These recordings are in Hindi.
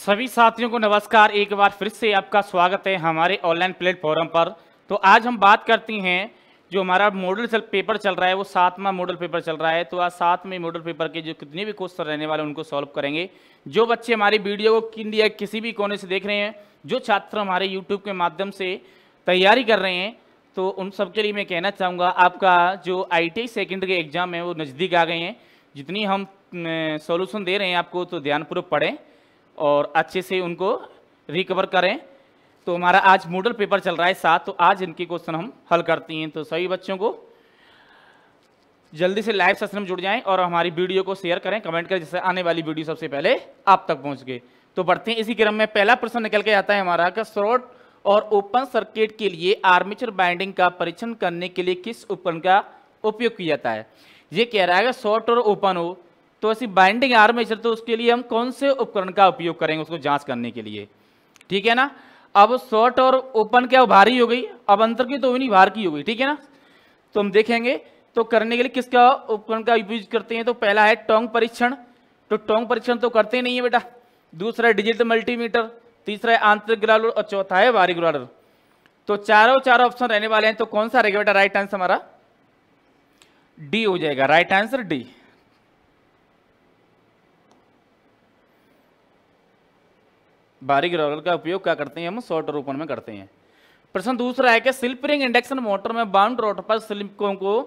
सभी साथियों को नमस्कार। एक बार फिर से आपका स्वागत है हमारे ऑनलाइन प्लेटफॉर्म पर। तो आज हम बात करते हैं जो हमारा मॉडल पेपर चल रहा है, वो 7वां मॉडल पेपर चल रहा है। तो आज 7वें मॉडल पेपर के जो कितने भी क्वेश्चन रहने वाले हैं उनको सॉल्व करेंगे। जो बच्चे हमारी वीडियो को इंडिया किसी भी कोने से देख रहे हैं, जो छात्र हमारे यूट्यूब के माध्यम से तैयारी कर रहे हैं, तो उन सबके लिए मैं कहना चाहूँगा आपका जो ITI सेकेंडरी के एग्ज़ाम है वो नज़दीक आ गए हैं। जितनी हम सॉल्यूशन दे रहे हैं आपको, तो ध्यानपूर्वक पढ़ें और अच्छे से उनको रिकवर करें। तो हमारा आज मॉडल पेपर चल रहा है 7, तो आज इनके क्वेश्चन हम हल करते हैं। तो सभी बच्चों को जल्दी से लाइव सेशन में जुड़ जाएं और हमारी वीडियो को शेयर करें, कमेंट करें, जिससे आने वाली वीडियो सबसे पहले आप तक पहुंच गए। तो बढ़ते हैं इसी क्रम में। पहला प्रश्न निकल के आता है हमारा कि शॉर्ट और ओपन सर्किट के लिए आर्मेचर बाइंडिंग का परीक्षण करने के लिए किस उपकरण का उपयोग किया जाता है। ये कह रहा है कि शॉर्ट और ओपन हो तो ऐसी बाइंडिंग आर्मेचर, तो उसके लिए हम कौन से उपकरण का उपयोग करेंगे उसको जांच करने के लिए, ठीक है ना। अब शॉर्ट और ओपन क्या भारी हो गई, अब अंतर की तो नहीं बाहर की हो गई, ठीक है ना। तो हम देखेंगे तो करने के लिए किसका उपकरण का उपयोग करते हैं। तो पहला है टोंग परीक्षण, तो टोंग परीक्षण तो करते नहीं है बेटा। दूसरा है डिजिटल मल्टीमीटर, तीसरा है आंतरिक ग्रालर और चौथा है बाहरी ग्रालर। तो चारों ऑप्शन रहने वाले हैं। तो कौन सा रहेगा बेटा राइट आंसर हमारा? डी हो जाएगा, राइट आंसर डी। बाहरी ग्राउलर का उपयोग क्या करते हैं हम? शॉर्ट और ओपन में करते हैं। प्रश्न दूसरा है कि स्लिप रिंग इंडक्शन मोटर में बाउंड रोटर पर स्लिपों को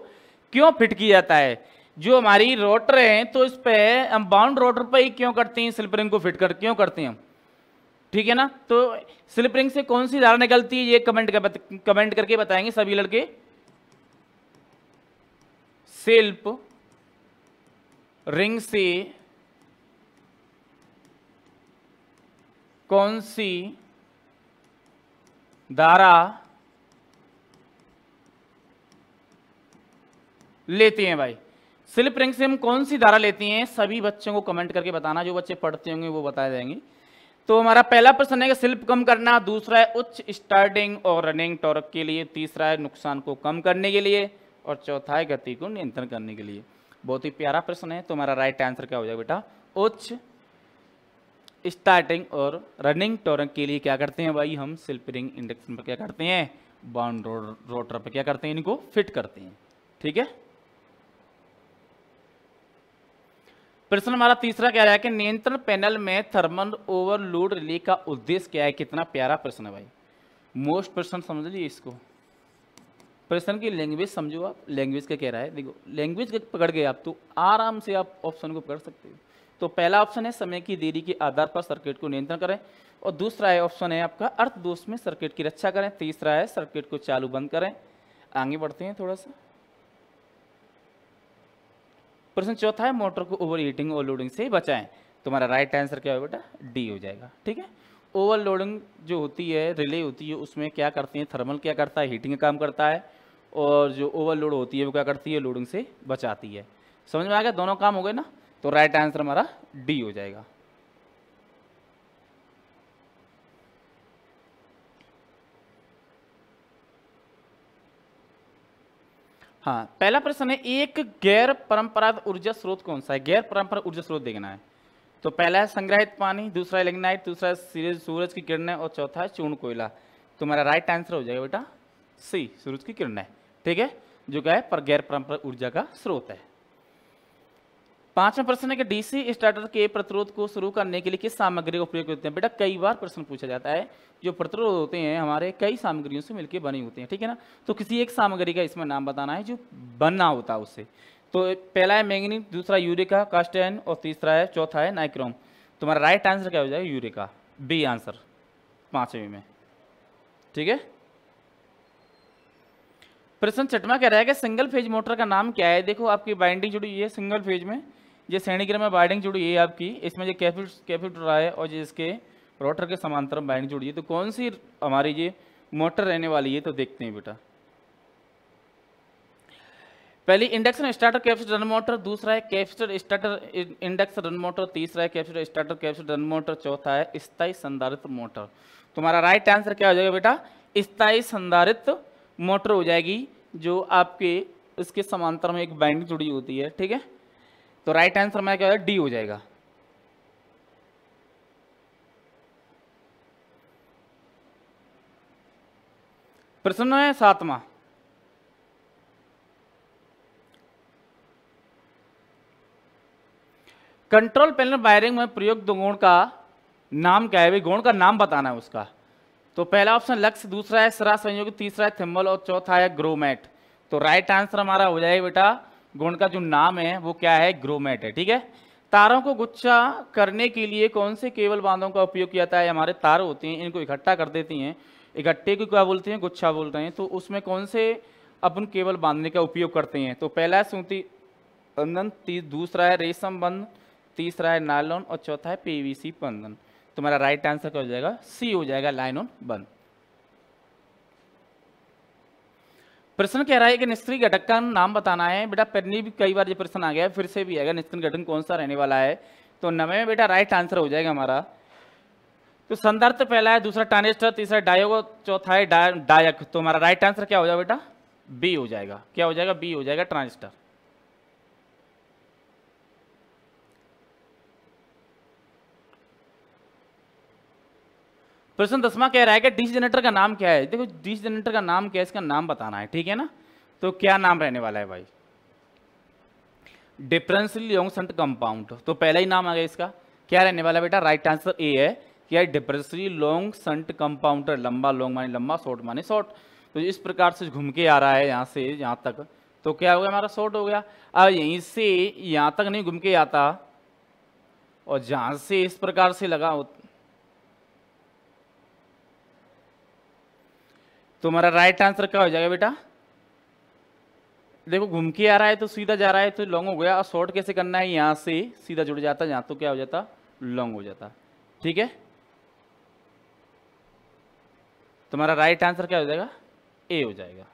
क्यों फिट किया जाता है। जो हमारी रोटर है तो इस पे हम बाउंड रोटर पर ही क्यों करते हैं, स्लिप रिंग को फिट कर क्यों करते हैं हम, ठीक है ना। तो स्लिप रिंग से कौन सी धारा निकलती है ये कमेंट करके बताएंगे सभी लड़के। स्लिप रिंग से कौन सी धारा लेते हैं भाई, स्लिप रिंग से हम कौन सी धारा लेते हैं, सभी बच्चों को कमेंट करके बताना। जो बच्चे पढ़ते होंगे वो बता देंगे। तो हमारा पहला प्रश्न है कि स्लिप कम करना, दूसरा है उच्च स्टार्टिंग और रनिंग टॉर्क के लिए, तीसरा है नुकसान को कम करने के लिए और चौथा है गति को नियंत्रण करने के लिए। बहुत ही प्यारा प्रश्न है। तो हमारा राइट आंसर क्या हो जाएगा बेटा? उच्च स्टार्टिंग और रनिंग टॉर्क के लिए क्या करते हैं भाई, हम स्लिप रिंग इंडक्शन पर क्या करते हैं, बाउंड रोटर पर क्या करते हैं, इनको फिट करते हैं, ठीक है। प्रश्न हमारा तीसरा कह रहा है कि नियंत्रण पैनल में थर्मल ओवरलोड रिले का उद्देश्य क्या है। कितना प्यारा प्रश्न है भाई, मोस्ट प्रश्न समझ लीजिए इसको। प्रश्न की लैंग्वेज समझो आप, लैंग्वेज क्या कह रहा है, देखो लैंग्वेज पकड़ गए आप तो आराम से आप ऑप्शन को पकड़ सकते हो। तो पहला ऑप्शन है समय की देरी के आधार पर सर्किट को नियंत्रण करें, और दूसरा है ऑप्शन है आपका अर्थ दोष में सर्किट की रक्षा करें, तीसरा है सर्किट को चालू बंद करें। आगे बढ़ते हैं थोड़ा सा। प्रश्न चौथा है मोटर को ओवर हीटिंग और लोडिंग से बचाएं। तुम्हारा राइट आंसर क्या है बेटा? डी हो जाएगा, ठीक है। ओवरलोडिंग जो होती है, रिले होती है, उसमें क्या करते हैं, थर्मल क्या करता है, हीटिंग का काम करता है, और जो ओवरलोड होती है वो क्या करती है, लोडिंग से बचाती है। समझ में आ गया? दोनों काम हो गए ना। तो राइट आंसर हमारा डी हो जाएगा। हाँ, पहला प्रश्न है एक गैर परंपरागत ऊर्जा स्रोत कौन सा है। गैर परंपरागत ऊर्जा स्रोत देखना है। तो पहला है संग्रहित पानी, दूसरा है लिग्नाइट, दूसरा है सूरज की किरणें और चौथा है चूर्ण कोयला। तो हमारा राइट आंसर हो जाएगा बेटा सी, सूरज की किरणें, ठीक है, जो क्या है पर गैर परंपरागत ऊर्जा का स्रोत है। पांचवा प्रश्न है कि डीसी स्टार्टर के प्रतिरोध को शुरू करने के लिए किस सामग्री का उपयोग करते हैं। बेटा कई बार प्रश्न पूछा जाता है, जो प्रतिरोध होते हैं हमारे कई सामग्रियों से मिलकर बने होते हैं, ठीक है ना। तो किसी एक सामग्री का इसमें नाम बताना है जो बनना होता है उससे। तो पहला है मैंगनीज, दूसरा यूरिका, कास्ट आयरन और तीसरा है चौथा है नाइक्रोम। तुम्हारा राइट आंसर क्या हो जाएगा? यूरिका, बी आंसर पांचवें में, ठीक है। प्रश्न छठवां कह रहा है कि सिंगल फेज मोटर का नाम क्या है। देखो आपकी बाइंडिंग जुड़ी हुई है सिंगल फेज में, ये श्रेणीक्रम में बाइंडिंग जुड़ी हुई है आपकी, इसमें जो कैपेसिटर है और जिसके रोटर के समांतर बाइंडिंग जुड़ी है। तो कौन सी हमारी ये मोटर रहने वाली है, तो देखते हैं बेटा। पहली induction starter capacitor run motor, दूसरा है capacitor starter induction run motor, तीसरा है capacitor starter capacitor run motor, चौथा है स्थायी संधारित्र मोटर। तुम्हारा राइट आंसर क्या हो जाएगा बेटा? स्थायी संधारित्र मोटर हो जाएगी, जो आपके उसके समांतर में एक बाइंडिंग जुड़ी होती है, ठीक है। तो राइट आंसर में क्या होगा? डी हो जाएगा। प्रश्न है 7वां, कंट्रोल पैनल वायरिंग में प्रयुक्त गुण का नाम क्या है? भाई गुण का नाम बताना है उसका। तो पहला ऑप्शन लक्स, दूसरा है सरा संयोग, तीसरा है थिम्बल और चौथा है ग्रोमेट। तो राइट आंसर हमारा हो जाएगा बेटा, गुण का जो नाम है वो क्या है? ग्रोमेट है। ठीक है। तारों को गुच्छा करने के लिए कौन से केबल बांधों का उपयोग किया जाता है? हमारे तार होते हैं, इनको इकट्ठा कर देती हैं, इकट्ठे को क्या बोलते हैं? गुच्छा बोलते हैं। तो उसमें कौन से अपन केबल बांधने का उपयोग करते हैं? तो पहला है सूती बंधन, दूसरा है रेशम बंधन, तीसरा है नायलॉन और चौथा है पीवीसी बंधन। तुम्हारा राइट आंसर क्या हो जाएगा? सी हो जाएगा, नायलॉन बंधन। प्रश्न कह रहा है कि निष्क्रिय घटक का नाम बताना है। बेटा पहले भी कई बार ये प्रश्न आ गया है, फिर से भी आएगा, निष्क्रिय घटक कौन सा रहने वाला है? तो 9 में बेटा राइट आंसर हो जाएगा हमारा। तो संदर्भ पहला है, दूसरा ट्रांजिस्टर, तीसरा डायोड, चौथा है डायक। तो हमारा राइट आंसर क्या हो जाएगा बेटा? बी हो जाएगा। क्या हो जाएगा? बी हो जाएगा, ट्रांजिस्टर। प्रश्न 10वां कह रहा है कि डीसी जनरेटर का नाम क्या है? देखो डीसी जनरेटर का नाम क्या है, इसका नाम बताना है। ठीक है ना? तो क्या नाम रहने वाला है भाई? Differential long shunt compound. तो पहला ही नाम आ गया इसका, क्या रहने वाला बेटा? राइट आंसर ए है, क्या? Differential long shunt compounder. लंबा लॉन्ग माने लंबा, शॉर्ट माने शॉर्ट। तो इस प्रकार से घूम के आ रहा है यहाँ से यहाँ तक, तो क्या हो गया? हमारा शॉर्ट हो गया। अब यहीं से यहाँ तक नहीं घूम के आता, और जहां से इस प्रकार से लगा तो हमारा राइट आंसर क्या हो जाएगा बेटा? देखो घूम के आ रहा है तो सीधा जा रहा है तो लॉन्ग हो गया, और शॉर्ट कैसे करना है? यहाँ से सीधा जुड़ जाता, यहाँ तो क्या हो जाता? लॉन्ग हो जाता। ठीक है। तुम्हारा राइट आंसर क्या हो जाएगा? ए हो जाएगा।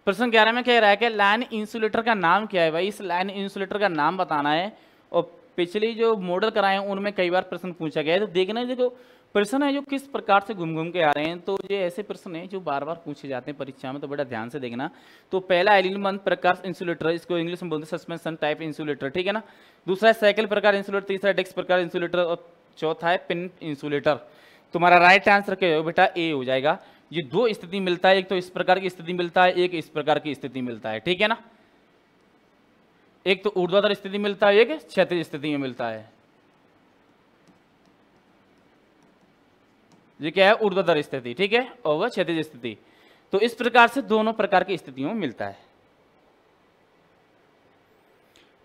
प्रश्न 11 में कह रहा है कि लाइन इंसुलेटर का नाम क्या है? भाई इस लाइन इंसुलेटर का नाम बताना है। और पिछली जो मॉडल कराए हैं उनमें कई बार प्रश्न पूछा गया है, तो देखना है। देखो प्रश्न है जो किस प्रकार से घूम घूम के आ रहे हैं, तो ये ऐसे प्रश्न हैं जो बार बार पूछे जाते हैं परीक्षा में, तो बड़ा ध्यान से देखना। तो पहला एलिमेंट प्रकार इंसुलेटर, इसको इंग्लिश में बोलते हैं सस्पेंशन टाइप इंसुलेटर। ठीक है ना? दूसरा है साइकिल प्रकार इंसुलेटर, तीसरा है डिस्क प्रकार इंसुलेटर और चौथा है पिन इंसुलेटर। तुम्हारा राइट आंसर क्या हो बेटा? ए हो जाएगा। ये दो स्थिति मिलता है, एक तो इस प्रकार की स्थिति मिलता है, एक इस प्रकार की स्थिति मिलता है। ठीक है ना? एक तो ऊर्ध्वाधर स्थिति मिलता है, एक क्षैतिज स्थिति में मिलता है। ये क्या है? ऊर्ध्वाधर स्थिति। ठीक है, और वह क्षैतिज स्थिति। तो इस प्रकार से दोनों प्रकार की स्थितियों में मिलता है।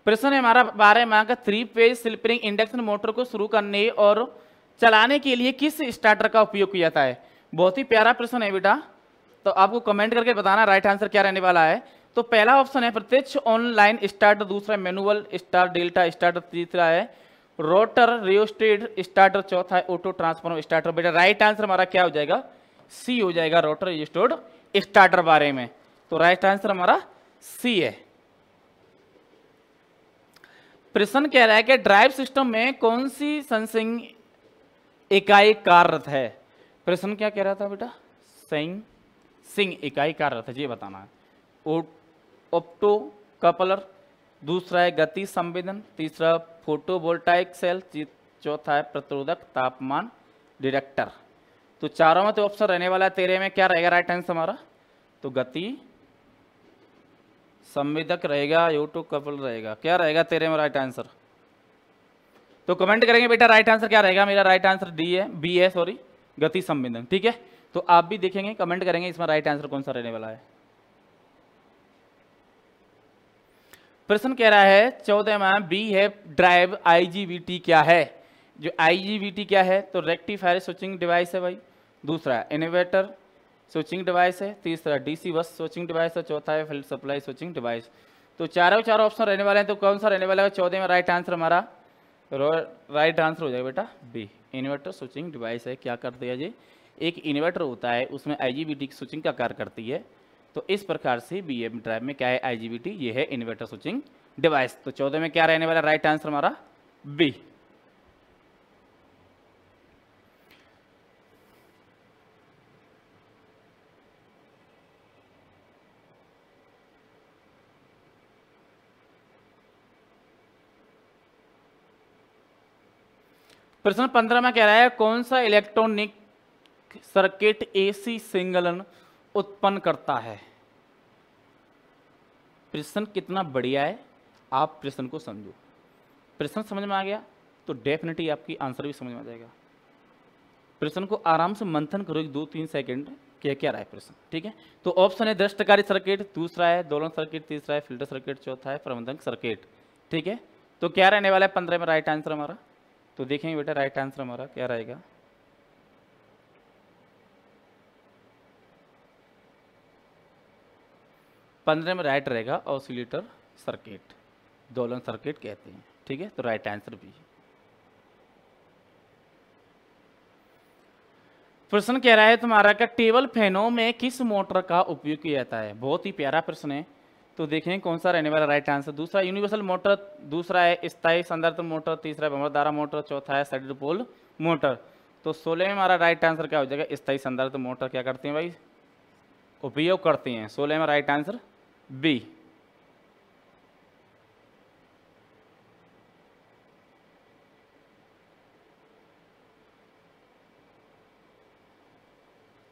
प्रश्न है हमारा 12 माह का 3 phase slip ring induction motor को शुरू करने और चलाने के लिए किस स्टार्टर का उपयोग किया जाता है? बहुत ही प्यारा प्रश्न है बेटा, तो आपको कमेंट करके बताना राइट आंसर क्या रहने वाला है। तो पहला ऑप्शन है प्रत्यक्ष ऑनलाइन स्टार्टर, दूसरा मैनुअल स्टार्ट डेल्टा स्टार्टर, तीसरा है रोटर रियोस्टेट स्टार्टर, चौथा है ऑटो ट्रांसफॉर्मर स्टार्टर। बेटा राइट आंसर हमारा क्या हो जाएगा? सी हो जाएगा, रोटर रियोस्टेट स्टार्टर बारे में। तो राइट आंसर हमारा सी है। प्रश्न कह रहा है कि ड्राइव सिस्टम में कौन सी सेंसिंग इकाई कार्यरत है? प्रश्न क्या कह रहा था बेटा? सेंसिंग इकाई कार्यरत है, ये बताना है। ऑप्टो कपलर, दूसरा है गति संवेदन, तीसरा फोटोवोल्टाइक सेल, चौथा है प्रतिरोधक तापमान डिटेक्टर। तो चारों में तो ऑप्शन रहने वाला है, तेरे में क्या रहेगा राइट आंसर हमारा? तो गति संवेदक रहेगा, ऑप्टो कपलर रहेगा। क्या रहेगा तेरे में राइट आंसर? तो कमेंट करेंगे बेटा राइट आंसर क्या रहेगा। मेरा राइट आंसर डी है, बी है, सॉरी, गति संवेदन। ठीक है, तो आप भी देखेंगे, कमेंट करेंगे इसमें राइट आंसर कौन सा रहने वाला है। प्रश्न कह रहा है 14 में बी है ड्राइव आईजीवीटी क्या है? जो आईजीवीटी क्या है? तो रेक्टिफायर स्विचिंग डिवाइस है भाई, दूसरा इन्वर्टर स्विचिंग डिवाइस है, तीसरा डीसी बस स्विचिंग डिवाइस है, चौथा है फील्ड सप्लाई स्विचिंग डिवाइस। तो चारों ऑप्शन रहने वाले हैं, तो कौन सा रहने वाला है 14 में राइट आंसर हमारा? राइट आंसर हो जाएगा बेटा बी, इन्वर्टर स्विचिंग डिवाइस है। क्या करती है जी? एक इन्वर्टर होता है, उसमें आईजीवीटी की स्विचिंग का कार्य करती है। तो इस प्रकार से बीएम ड्राइव में क्या है? आईजीवीटी, ये है इन्वर्टर स्विचिंग डिवाइस। तो 14 में क्या रहने वाला राइट आंसर हमारा? बी। प्रश्न 15 में कह रहा है कौन सा इलेक्ट्रॉनिक सर्किट एसी सिग्नल उत्पन्न करता है। प्रश्न कितना बढ़िया है, आप प्रश्न को समझो। प्रश्न समझ में आ गया तो डेफिनेटली आपकी आंसर भी समझ में आ जाएगा। प्रश्न को आराम से मंथन करो 2-3 सेकंड, क्या रहा है प्रश्न, ठीक है। तो ऑप्शन है दृष्टकारी सर्किट, दूसरा है दोलन सर्किट, तीसरा है फिल्टर सर्किट, चौथा है प्रबंधक सर्किट, ठीक है। तो क्या रहने वाला है 15 में राइट आंसर हमारा, तो देखेंगे बेटा राइट आंसर हमारा क्या रहेगा। पंद्रह में राइट रहेगा ऑसिलेटर सर्किट, दोलन सर्किट कहते हैं, ठीक है। तो राइट आंसर भी। प्रश्न कह रहा है तुम्हारा का टेबल फैनों में किस मोटर का उपयोग किया जाता है। बहुत ही प्यारा प्रश्न है, तो देखें कौन सा रहने वाला राइट आंसर। दूसरा यूनिवर्सल मोटर, दूसरा है स्थायी संधारित्र मोटर, तीसरा है भंवरधारा मोटर, चौथा है सैडल पोल मोटर। तो 16 में हमारा राइट आंसर क्या हो जाएगा, स्थायी संधारित्र मोटर क्या करते हैं भाई, उपयोग करते हैं। 16 में राइट आंसर बी।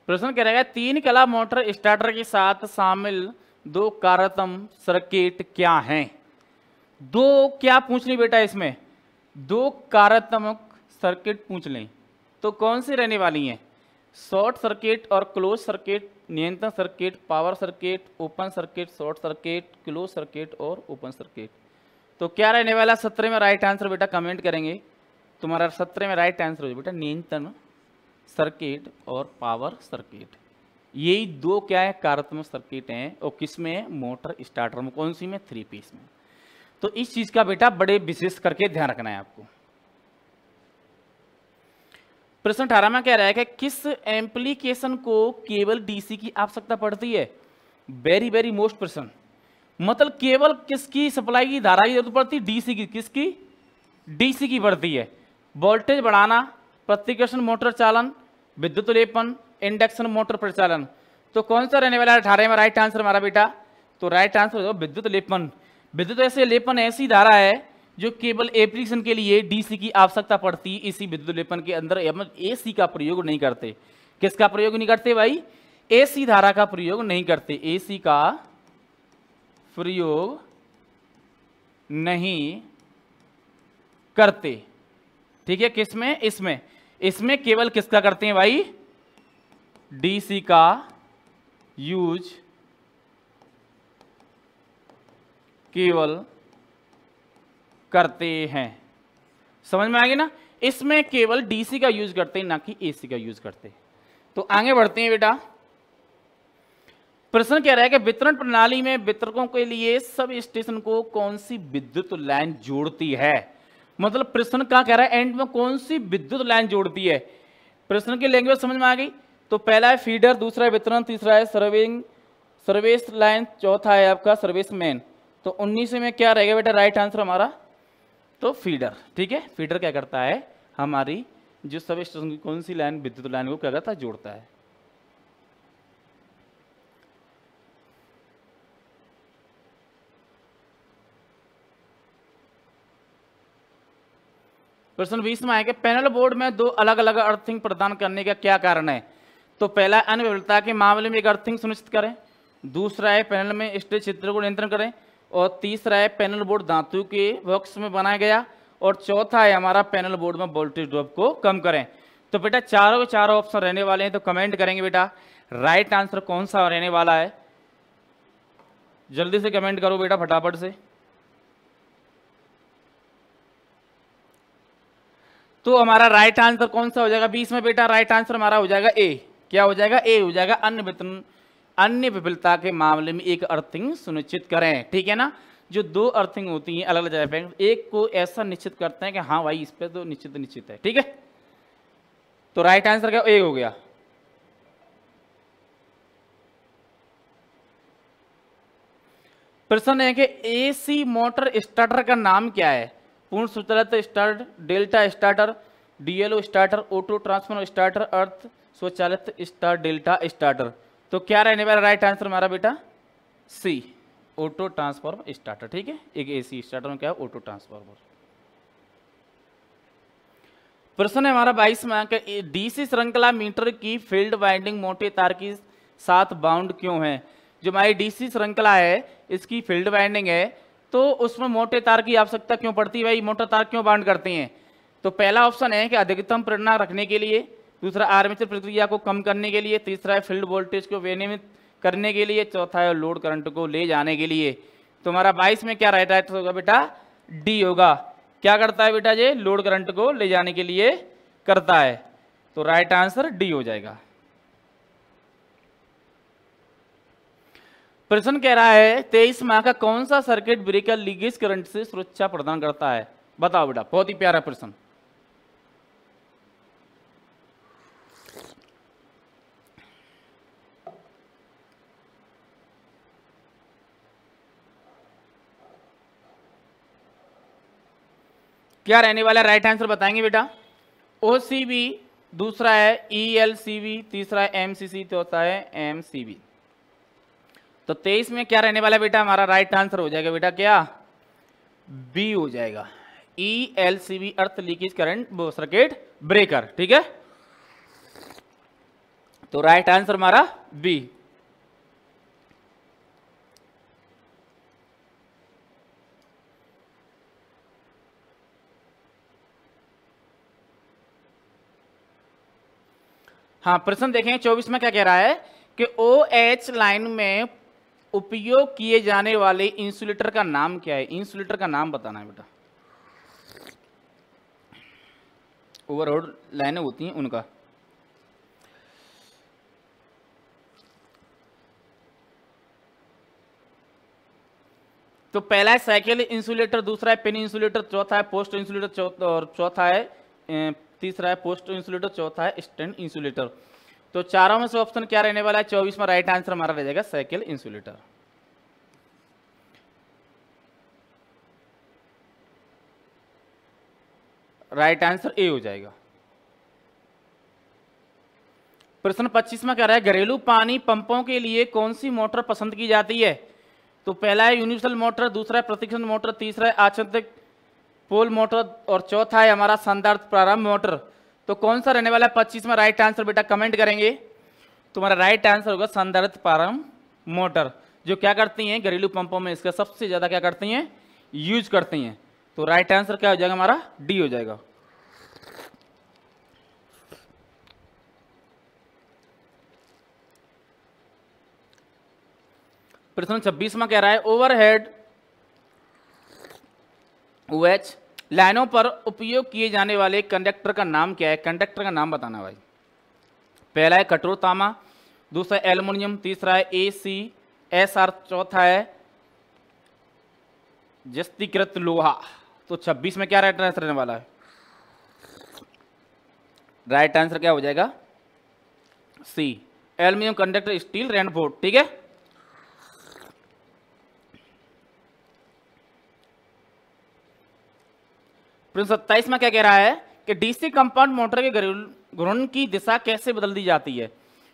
प्रश्न कह रहेगा 3 कला मोटर स्टार्टर के साथ शामिल 2 कार्यात्मक सर्किट क्या हैं। 2 क्या पूछ ली बेटा, इसमें 2 कार्यात्मक सर्किट पूछ लें तो कौन सी रहने वाली हैं, शॉर्ट सर्किट और क्लोज सर्किट, नियंत्रण circuit, power circuit, open circuit, short circuit, close circuit और ओपन सर्किट। तो क्या रहने वाला 17 में राइट आंसर बेटा, कमेंट करेंगे तुम्हारा 17 में राइट आंसर हो बेटा नियंत्रण सर्किट और पावर सर्किट। यही 2 क्या है कार्यात्मक सर्किट हैं, और किस में है, मोटर स्टार्टर में, कौन सी में, 3 पीस में। तो इस चीज का बेटा बड़े विशेष करके ध्यान रखना है आपको। प्रश्न 18 में कह रहा है कि किस एम्प्लीकेशन को केवल डीसी की आवश्यकता पड़ती है। वेरी वेरी मोस्ट प्रश्न, मतलब केवल किसकी सप्लाई की धारा की जरूरत पड़ती है, डीसी की। किसकी, डीसी की पड़ती है। वोल्टेज बढ़ाना, प्रतिकर्षण मोटर चालन, विद्युत लेपन, इंडक्शन मोटर प्रचालन। तो कौन सा रहने वाला है 18 में राइट आंसर हमारा बेटा, तो राइट आंसर हो विद्युत लेपन। विद्युत ऐसे लेपन ऐसी धारा है जो केवल एप्लीकेशन के लिए डीसी की आवश्यकता पड़ती है। इसी विद्युत लेपन के अंदर एसी का प्रयोग नहीं करते। किसका प्रयोग नहीं करते भाई, एसी धारा का प्रयोग नहीं करते, एसी का प्रयोग नहीं करते, ठीक है। किसमें, इसमें, इसमें केवल किसका करते हैं भाई, डीसी का यूज केवल करते हैं। समझ में आ गया ना, इसमें केवल डीसी का यूज करते हैं, ना कि एसी का यूज करते। तो आगे बढ़ते हैं बेटा। प्रश्न कह रहा है कि वितरण प्रणाली में वितरकों के लिए सब स्टेशन को कौन सी विद्युत लाइन जोड़ती है। मतलब प्रश्न क्या कह रहा है, एंड में कौन सी विद्युत लाइन जोड़ती है। प्रश्न की लैंग्वेज समझ में आ गई। तो पहला है फीडर, दूसरा है वितरण, तीसरा है सर्विस लाइन, चौथा है आपका सर्विस मेन। तो 19 में क्या रहेगा बेटा राइट आंसर हमारा, तो फीडर, ठीक है। फीडर क्या करता है, हमारी जो सब स्टेशन की कौन सी लाइन विद्युत लाइन को क्या करता है, जोड़ता है। प्रश्न 20 में है कि पैनल बोर्ड में 2 अलग अलग अर्थिंग प्रदान करने का क्या कारण है। तो पहला अनिर्भरता के मामले में एक अर्थिंग सुनिश्चित करें, दूसरा है पैनल में स्थित क्षेत्र को नियंत्रण करें, और तीसरा है पैनल बोर्ड धातु के बॉक्स में बनाया गया, और चौथा है हमारा पैनल बोर्ड में वोल्टेज ड्रॉप को कम करें। तो बेटा चारों के चारों ऑप्शन रहने वाले हैं, तो कमेंट करेंगे बेटा राइट आंसर कौन सा रहने वाला है। जल्दी से कमेंट करो बेटा फटाफट से। तो हमारा राइट आंसर कौन सा हो जाएगा 20 में बेटा, राइट आंसर हमारा हो जाएगा ए। क्या हो जाएगा, ए हो जाएगा। अन्य विफलता के मामले में एक अर्थिंग सुनिश्चित करें, ठीक है ना। जो 2 अर्थिंग होती हैं अलग अलग जगह पे, एक को ऐसा निश्चित करते हैं कि हाँ भाई इस पे तो निश्चित है, ठीक है। तो राइट आंसर क्या, ए हो गया। प्रश्न है कि एसी मोटर स्टार्टर का नाम क्या है। पूर्ण स्वचालित starter, delta starter, DLO starter, auto transformer starter, अर्थ स्वचालित स्टार्ट, डेल्टा स्टार्टर। तो क्या रहने वाला राइट आंसर हमारा बेटा, सी, ऑटो ट्रांसफॉर्मर स्टार्टर, ठीक है। एक एसी स्टार्टर में क्या है, ऑटो ट्रांसफॉर्मर। प्रश्न है हमारा 22 में कि डीसी श्रृंखला मीटर की फील्ड वाइंडिंग मोटे तार के साथ बाउंड क्यों है। जो हमारी डीसी श्रृंखला है इसकी फील्ड वाइंडिंग है, तो उसमें मोटे तार की आवश्यकता क्यों पड़ती है भाई, मोटे तार क्यों बाउंड करती हैं। तो पहला ऑप्शन है कि अधिकतम प्रेरणा रखने के लिए, दूसरा आर्मेचर प्रतिक्रिया को कम करने के लिए, तीसरा है फील्ड वोल्टेज को विनियमित करने के लिए, चौथा है लोड करंट को ले जाने के लिए। तो हमारा 22 में क्या राइट आंसर होगा बेटा, डी होगा। क्या करता है बेटा, ये लोड करंट को ले जाने के लिए करता है, तो राइट आंसर डी हो जाएगा। प्रश्न कह रहा है 23 माह का कौन सा सर्किट ब्रेकर लीकेज करंट से सुरक्षा प्रदान करता है, बताओ बेटा। बहुत ही प्यारा प्रश्न। क्या रहने वाला राइट आंसर बताएंगे बेटा। ओसीबी, दूसरा है ईएलसीबी, तीसरा है एमसीसी, चौथा है एमसीबी। तो 23 में क्या रहने वाला बेटा, हमारा राइट आंसर हो जाएगा बेटा क्या, बी हो जाएगा। ईएलसीबी अर्थ लीकेज करंट वो सर्किट ब्रेकर, ठीक है। तो राइट आंसर हमारा बी। हाँ, प्रश्न देखें 24 में क्या कह रहा है कि OH लाइन में उपयोग किए जाने वाले इंसुलेटर का नाम क्या है। इंसुलेटर का नाम बताना है बेटा। ओवरहेड लाइनें होती हैं उनका। तो पहला है साइकिल इंसुलेटर, दूसरा है पिन इंसुलेटर, चौथा है पोस्ट इंसुलेटर, और चौथा है तीसरा है पोस्ट इंसुलेटर, चौथा है स्टैंड इंसुलेटर। तो चारों में से ऑप्शन क्या रहने वाला है 24 में, राइट आंसर हमारा रह जाएगा cycle insulator. Right answer A हो जाएगा। प्रश्न 25 में कह रहा है घरेलू पानी पंपों के लिए कौन सी मोटर पसंद की जाती है। तो पहला है यूनिवर्सल मोटर, दूसरा है प्रतिक्षण मोटर, तीसरा है आच्छादित पोल मोटर, और चौथा है हमारा संधारित्र प्रारंभ मोटर। तो कौन सा रहने वाला है 25 में राइट आंसर बेटा, कमेंट करेंगे। तुम्हारा राइट आंसर होगा संधारित्र प्रारंभ मोटर, जो क्या करती हैं घरेलू पंपों में इसका सबसे ज्यादा क्या करती हैं, यूज करती हैं। तो राइट आंसर क्या हो जाएगा हमारा, डी हो जाएगा। प्रश्न 26 में कह रहा है ओवरहेड OH लाइनों पर उपयोग किए जाने वाले कंडक्टर का नाम क्या है। कंडक्टर का नाम बताना भाई। पहला है कठोर तांबा, दूसरा है एल्युमिनियम, तीसरा है ACSR, चौथा है जस्तीकृत लोहा। तो 26 में क्या राइट आंसर रहने वाला है, राइट आंसर क्या हो जाएगा, सी एल्युमिनियम कंडक्टर स्टील रेनफोर्ड, ठीक है। प्रश्न 27 में क्या कह रहा है कि डीसी कंपाउंड मोटर के घूर्णन की दिशा कैसे बदल दी जाती है।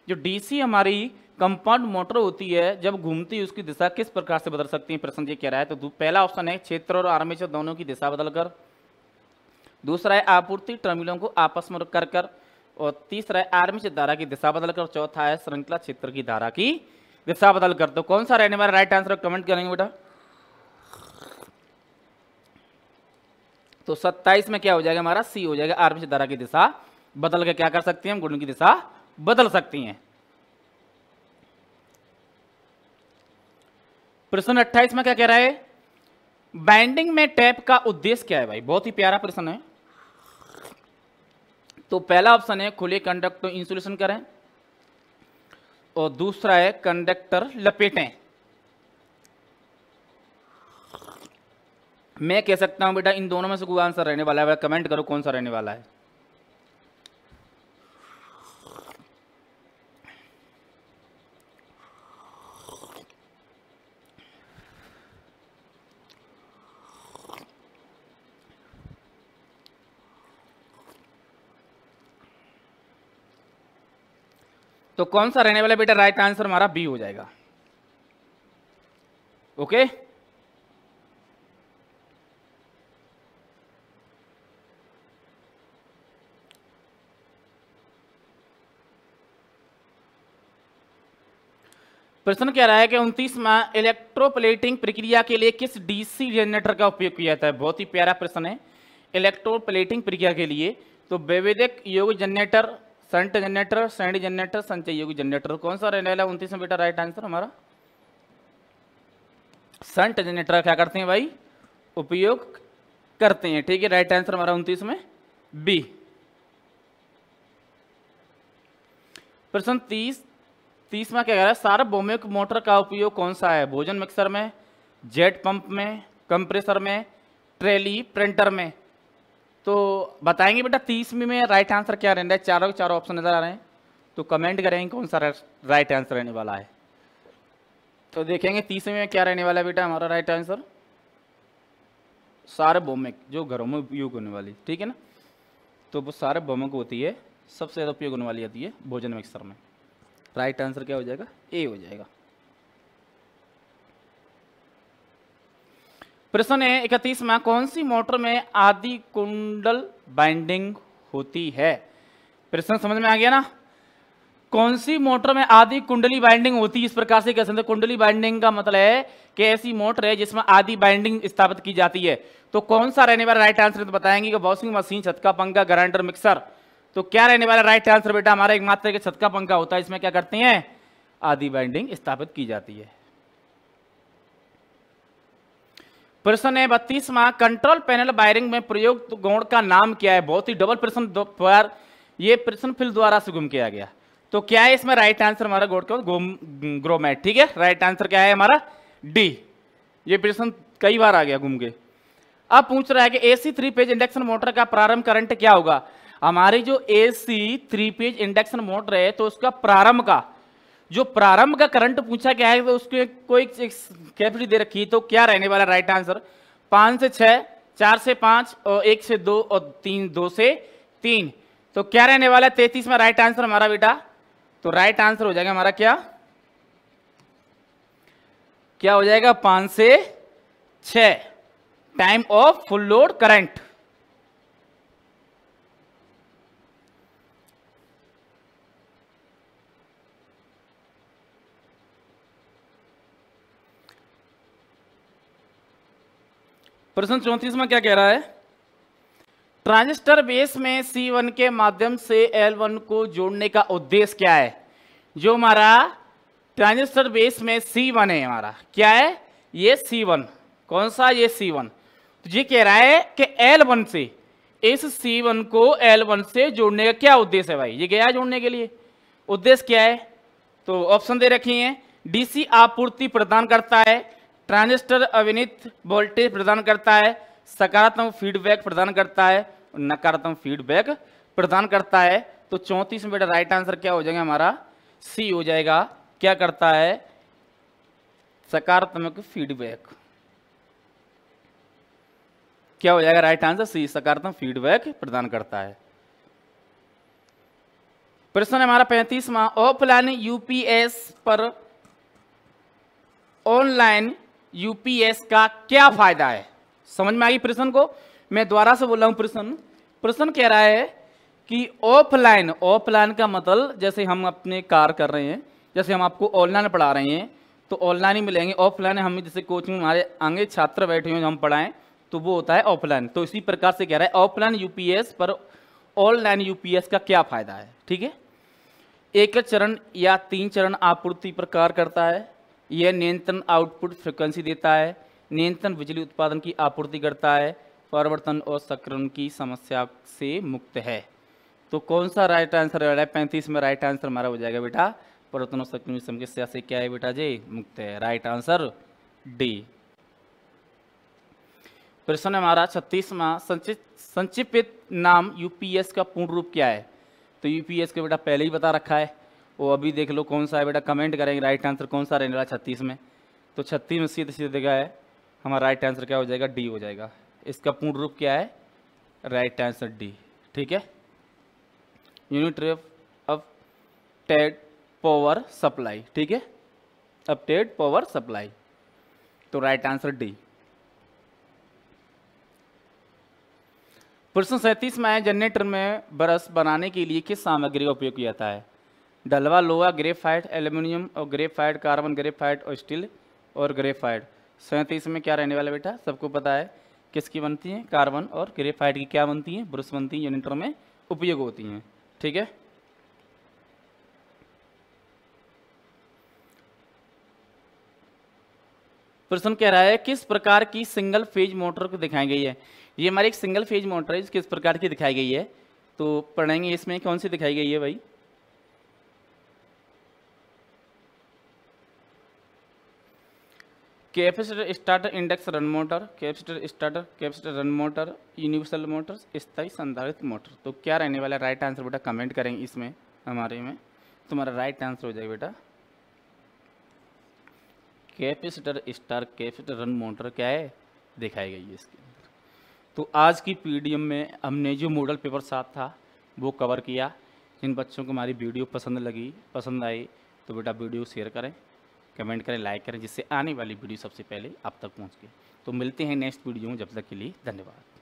जो डीसी हमारी कंपाउंड मोटर होती है जब घूमती है उसकी दिशा किस प्रकार से बदल सकती है, प्रश्न ये कह रहा है। तो पहला ऑप्शन है क्षेत्र और आर्मेचर दोनों की दिशा बदलकर, दूसरा है आपूर्ति टर्मिनलों को आपस में कर कर, और तीसरा है आर्मेचर धारा की दिशा बदलकर, चौथा है श्रृंखला क्षेत्र की धारा की दिशा बदलकर। तो कौन सा रहने वाला राइट आंसर, कमेंट करेंगे बेटा। तो 27 में क्या हो जाएगा हमारा, सी हो जाएगा, आर्मेचर धारा की दिशा बदल के क्या कर सकती हैं, हम घूर्णन की दिशा बदल सकती हैं। प्रश्न 28 में क्या कह रहा है बाइंडिंग में टैप का उद्देश्य क्या है भाई, बहुत ही प्यारा प्रश्न है। तो पहला ऑप्शन है खुले कंडक्टर इंसुलेशन करें, और दूसरा है कंडक्टर लपेटें। मैं कह सकता हूं बेटा इन दोनों में से कोई आंसर रहने वाला है, कमेंट करो कौन सा रहने वाला है। तो कौन सा रहने वाला बेटा, राइट आंसर हमारा बी हो जाएगा। ओके, प्रश्न कह रहा है कि 29वां इलेक्ट्रोप्लेटिंग प्रक्रिया के लिए किस डीसी जनरेटर का उपयोग किया जाता है। बहुत ही प्यारा प्रश्न है। इलेक्ट्रोप्लेटिंग प्रक्रिया के लिए तो विभेदक योग जनरेटर, शंट जनरेटर, श्रेणी जनरेटर, संचय योग जनरेटर, कौन सा रहने वाला 29 में बेटा राइट आंसर हमारा? शंट जनरेटर क्या करते हैं भाई? उपयोग करते हैं। ठीक है, राइट आंसर हमारा 29 में बी। प्रश्न 30वां क्या कह रहा है? सार्वभौमिक मोटर का उपयोग कौन सा है? भोजन मिक्सर में, जेट पंप में, कंप्रेसर में, ट्रेली प्रिंटर में। तो बताएंगे बेटा 30वीं में राइट आंसर क्या रहना है। चारों के चारों ऑप्शन नजर आ रहे हैं, तो कमेंट करेंगे कौन सा राइट आंसर रहने वाला है। तो देखेंगे 30वीं में क्या रहने वाला है बेटा हमारा राइट आंसर। सार्वभौमिक, जो घरों में उपयोग होने वाली, ठीक है ना, तो वो सार्वभौमिक होती है, सबसे ज़्यादा उपयोग होने वाली आती है भोजन मिक्सर में। राइट आंसर क्या हो जाएगा? ए हो जाएगा। प्रश्न है 31वां, कौन सी मोटर में आदि कुंडल बाइंडिंग होती है? प्रश्न समझ में आ गया ना? कौन सी मोटर में आदि कुंडली बाइंडिंग होती है? इस प्रकार से कह सकते हैं। कुंडली बाइंडिंग का मतलब है कि ऐसी मोटर है जिसमें आदि बाइंडिंग स्थापित की जाती है। तो कौन सा रहने वाला राइट आंसर? तो बताएंगे कि वॉशिंग मशीन, छत का पंखा, ग्राइंडर, मिक्सर। तो क्या रहने वाला राइट आंसर बेटा हमारा? एकमात्र के छत का पंखा होता है, इसमें क्या करते हैं? आदि बाइंडिंग स्थापित की जाती है। प्रश्न है 32वां, कंट्रोल पैनल वायरिंग में प्रयुक्त गुण का नाम क्या है? बहुत ही डबल प्रश्न पर ये प्रश्न फिल द्वारा से गुम किया गया। तो क्या है इसमें राइट आंसर हमारा? गुण का ग्रोमेट। ठीक है, राइट आंसर क्या है हमारा? डी। ये प्रश्न कई बार आ गया घूम के। अब पूछ रहा है कि एसी 3 फेज इंडक्शन मोटर का प्रारंभ करंट क्या होगा? हमारी जो एसी 3 फेज इंडक्शन मोटर है, तो उसका प्रारंभ का करंट पूछा गया है, तो उसके कोई कैपेसिटी दे रखी है। तो क्या रहने वाला राइट आंसर? 5 से 6, 4 से 5 और 1 से 2 और 2 से 3। तो क्या रहने वाला है 33 में राइट आंसर हमारा बेटा? तो राइट आंसर हो जाएगा हमारा क्या हो जाएगा? 5 से 6 time of full load current. प्रश्न 34 में क्या कह रहा है? ट्रांजिस्टर बेस में C1 के माध्यम से L1 को जोड़ने का उद्देश्य क्या है? जो हमारा ट्रांजिस्टर बेस में C1 है, हमारा क्या है? ये C1। कौन सा? ये C1। तो ये कह रहा है कि L1 से, इस C1 को L1 से जोड़ने का क्या उद्देश्य है भाई? ये गया जोड़ने के लिए, उद्देश्य क्या है? तो ऑप्शन दे रखी हैं। डीसी आपूर्ति प्रदान करता है, ट्रांजिस्टर अविनित वोल्टेज प्रदान करता है, सकारात्मक फीडबैक प्रदान करता है, नकारात्मक फीडबैक प्रदान करता है। तो 34 में बेटा राइट आंसर क्या हो जाएगा हमारा? सी हो जाएगा। क्या करता है? सकारात्मक फीडबैक। क्या हो जाएगा राइट आंसर? सी, सकारात्मक फीडबैक प्रदान करता है। प्रश्न है हमारा 35वां, ऑफलाइन यूपीएस पर ऑनलाइन यूपीएस का क्या फायदा है? समझ में आ गई प्रश्न को? मैं दोबारा से बोल रहा हूं। प्रश्न कह रहा है कि ऑफलाइन का मतलब जैसे हम अपने कार्य कर रहे हैं, जैसे हम आपको ऑनलाइन पढ़ा रहे हैं तो ऑनलाइन ही मिलेंगे। ऑफलाइन हम जैसे कोचिंग हमारे आगे छात्र बैठे हुए हम पढ़ाएं तो वो होता है ऑफलाइन। तो इसी प्रकार से कह रहा है ऑफलाइन यूपीएस पर ऑनलाइन यूपीएस का क्या फायदा है। ठीक है, एक चरण या 3 चरण आपूर्ति प्रकार करता है, यह नियंत्रण आउटपुट फ्रिक्वेंसी देता है, नियंत्रण बिजली उत्पादन की आपूर्ति करता है, परिवर्तन और संक्रमण की समस्या से मुक्त है। तो कौन सा राइट आंसर है? 35 में राइट आंसर हमारा हो जाएगा बेटा परिवर्तन और संक्रमण की समस्या से क्या है बेटा जी? मुक्त है। Right answer D. प्रश्न हमारा 36वां, संक्षिप्त नाम यूपीएस का पूर्ण रूप क्या है? तो यूपीएस का बेटा पहले ही बता रखा है, वो अभी देख लो कौन सा है बेटा, कमेंट करेंगे राइट आंसर कौन सा रहने वाला 36 में। तो 36 में सीधे सीधे जगह है हमारा राइट आंसर क्या हो जाएगा? डी हो जाएगा। इसका पूर्ण रूप क्या है? Right answer D. ठीक है, यूनिट अपटेड पावर सप्लाई। ठीक है, अपटेड पावर सप्लाई। तो राइट आंसर डी। प्रश्न 37 में जनरेटर में ब्रश बनाने के लिए किस सामग्री का उपयोग किया जाता है? डलवा, लोहा, ग्रेफाइट, एल्यूमिनियम और ग्रेफाइट, कार्बन, ग्रेफाइट और स्टील और ग्रेफाइट। 37 में क्या रहने वाला बेटा, सबको पता है किसकी बनती है, कार्बन और ग्रेफाइट की क्या बनती है, ब्रश बनती है, यूनिटर में उपयोग होती हैं। ठीक है, प्रश्न कह रहा है किस प्रकार की सिंगल फेज मोटर को दिखाई गई है। ये हमारी एक सिंगल फेज मोटर है, किस प्रकार की दिखाई गई है, तो पढ़ेंगे इसमें कौन सी दिखाई गई है भाई। Capacitor starter index run motor, capacitor starter, capacitor run motor, universal motor, स्थायी संधारित्र मोटर। तो क्या रहने वाला राइट आंसर बेटा, कमेंट करेंगे इसमें हमारे में, तुम्हारा राइट आंसर हो जाएगा बेटा capacitor star capacitor run motor क्या है, दिखाई गई है इसके अंदर। तो आज की पीडीएफ में हमने जो मॉडल पेपर 7 था वो कवर किया। जिन बच्चों को हमारी वीडियो पसंद लगी, पसंद आई, तो बेटा वीडियो शेयर करें, कमेंट करें, लाइक करें, जिससे आने वाली वीडियो सबसे पहले आप तक पहुंच गए। तो मिलते हैं नेक्स्ट वीडियो में, जब तक के लिए धन्यवाद।